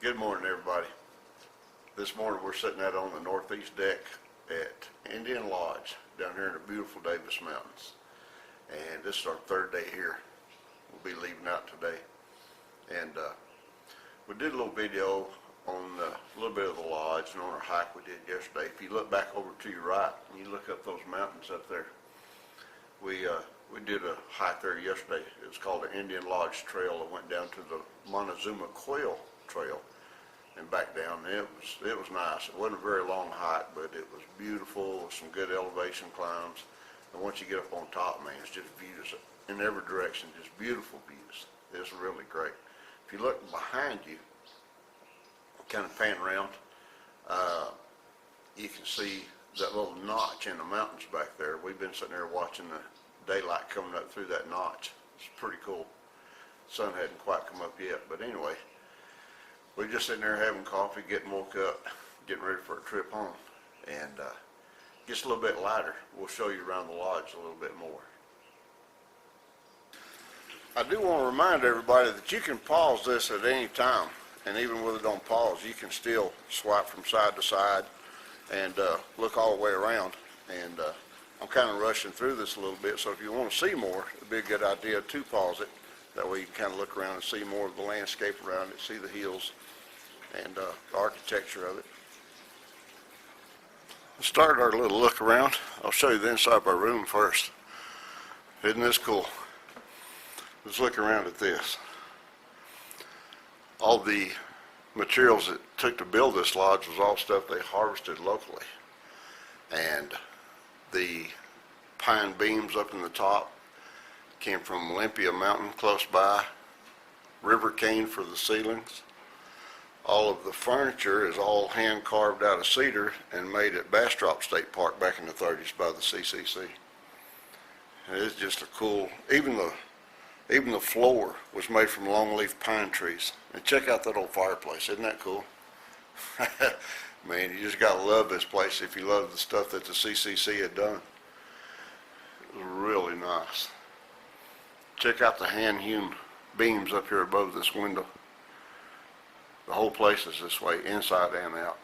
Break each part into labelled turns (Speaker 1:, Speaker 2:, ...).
Speaker 1: Good morning, everybody. This morning we're sitting out on the northeast deck at Indian Lodge down here in the beautiful Davis Mountains. And this is our third day here. We'll be leaving out today. And we did a little video on a little bit of the lodge and on our hike we did yesterday. If you look back over to your right and you look up those mountains up there, we did a hike there yesterday. It was called the Indian Lodge Trail. It went down to the Montezuma Quail Trail and back down. It was nice. It wasn't a very long hike, but it was beautiful, some good elevation climbs. And once you get up on top, man, it's just views in every direction, just beautiful views. It's really great. If you look behind you, kind of pan around, you can see that little notch in the mountains back there. We've been sitting there watching the daylight coming up through that notch. It's pretty cool. The sun hadn't quite come up yet, but anyway, we're just sitting there having coffee, getting woke up, getting ready for a trip home. And gets a little bit lighter. We'll show you around the lodge a little bit more. I do want to remind everybody that you can pause this at any time, and even with it on pause, you can still swipe from side to side and look all the way around. And I'm kind of rushing through this a little bit, so if you want to see more, it'd be a good idea to pause it. That way you can kind of look around and see more of the landscape around it, see the hills and the architecture of it. Let's start our little look around. I'll show you the inside of our room first. Isn't this cool? Let's look around at this. All the materials it took to build this lodge was all stuff they harvested locally. And the pine beams up in the top came from Olympia Mountain close by, river cane for the ceilings. All of the furniture is all hand carved out of cedar and made at Bastrop State Park back in the 30s by the CCC. And it's just a cool, even the floor was made from longleaf pine trees. And check out that old fireplace, isn't that cool? Man, you just gotta love this place if you love the stuff that the CCC had done. It was really nice. Check out the hand-hewn beams up here above this window. The whole place is this way, inside and out.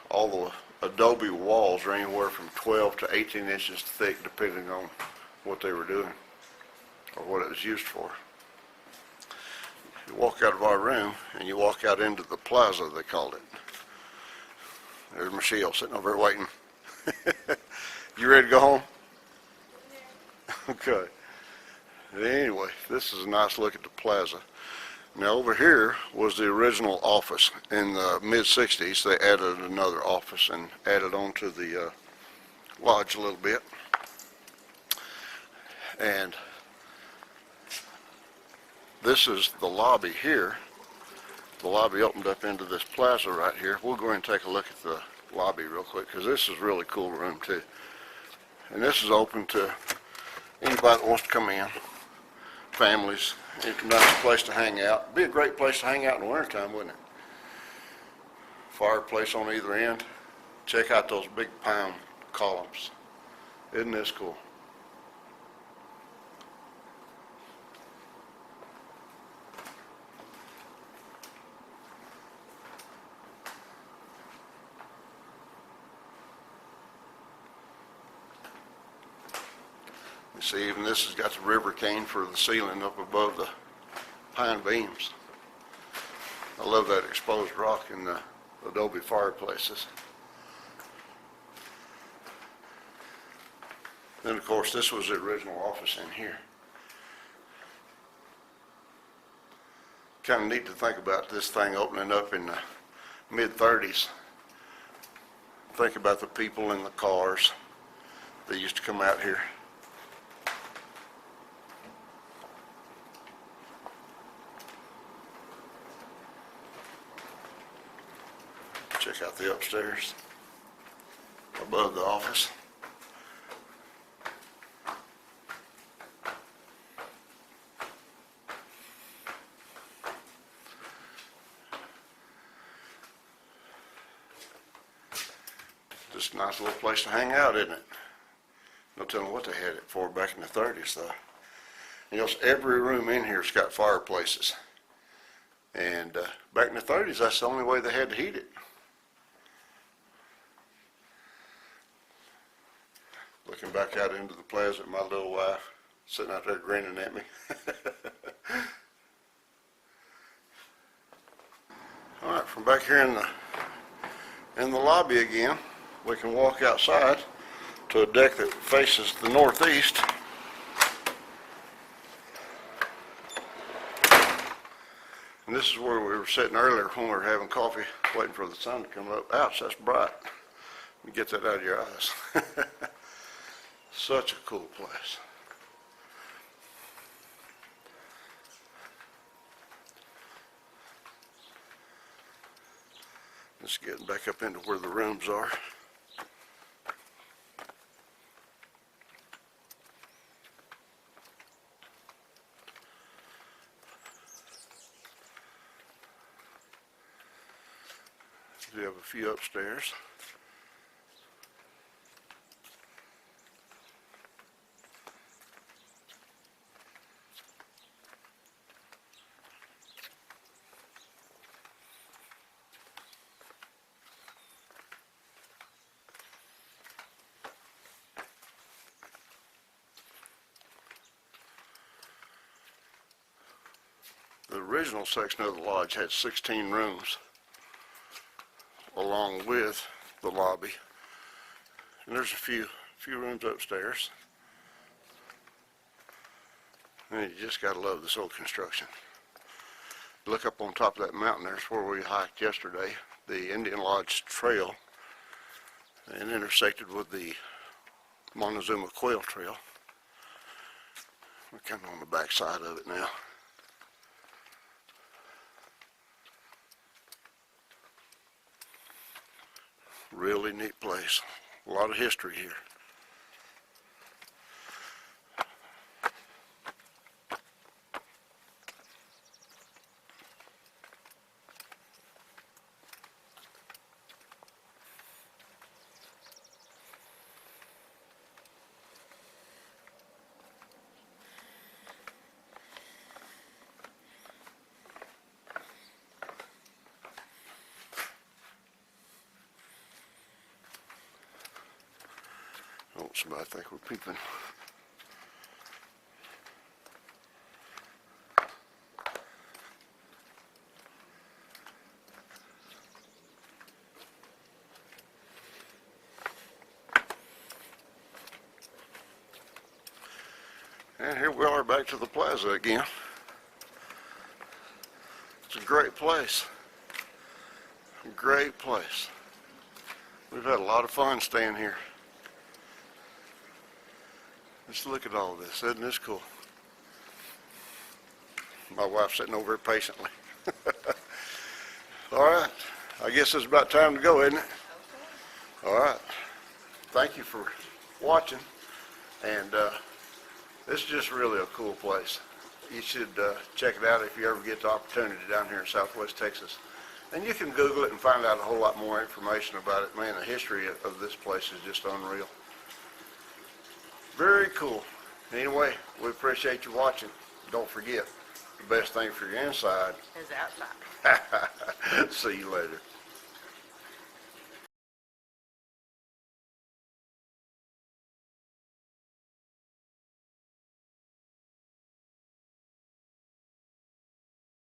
Speaker 1: All the adobe walls are anywhere from 12 to 18 inches thick, depending on what they were doing or what it was used for. You walk out of our room and you walk out into the plaza, they called it. There's Michelle sitting over there waiting. You ready to go home? Okay. Anyway, this is a nice look at the plaza. Now over here was the original office. In the mid-60s they added another office and added on to the lodge a little bit. And this is the lobby here. The lobby opened up into this plaza right here. We'll go ahead and take a look at the lobby real quick because this is a really cool room too. And this is open to anybody that wants to come in. Families. It's a nice place to hang out. It'd be a great place to hang out in the wintertime, wouldn't it? Fireplace on either end. Check out those big pine columns. Isn't this cool? See, even this has got the river cane for the ceiling up above the pine beams. I love that exposed rock in the adobe fireplaces. Then of course this was the original office in here. Kind of neat to think about this thing opening up in the mid-30s. Think about the people in the cars that used to come out here. Check out the upstairs above the office. Just a nice little place to hang out, isn't it? No telling what they had it for back in the 30s, though. You know, every room in here's got fireplaces. And back in the 30s, that's the only way they had to heat it. Looking back out into the plaza at my little wife, sitting out there grinning at me. All right, from back here in the lobby again, we can walk outside to a deck that faces the northeast. And this is where we were sitting earlier when we were having coffee, waiting for the sun to come up. Ouch, that's bright. Let me get that out of your eyes. Such a cool place. Just getting back up into where the rooms are. We have a few upstairs. The original section of the lodge had 16 rooms along with the lobby. And there's a few rooms upstairs. And you just gotta love this old construction. Look up on top of that mountain, there's where we hiked yesterday, the Indian Lodge Trail, and intersected with the Montezuma Quail Trail. We're kind of on the back side of it now. Really neat place. A lot of history here. Oh, somebody think we're peeping. And here we are back to the plaza again. It's a great place. A great place. We've had a lot of fun staying here. Just look at all this. Isn't this cool? My wife's sitting over here patiently. All right. I guess it's about time to go, isn't it? All right. Thank you for watching. And this is just really a cool place. You should check it out if you ever get the opportunity down here in Southwest Texas. And you can Google it and find out a whole lot more information about it. Man, the history of this place is just unreal. Very cool. Anyway, we appreciate you watching. Don't forget, the best thing for your inside
Speaker 2: is outside.
Speaker 1: See you later.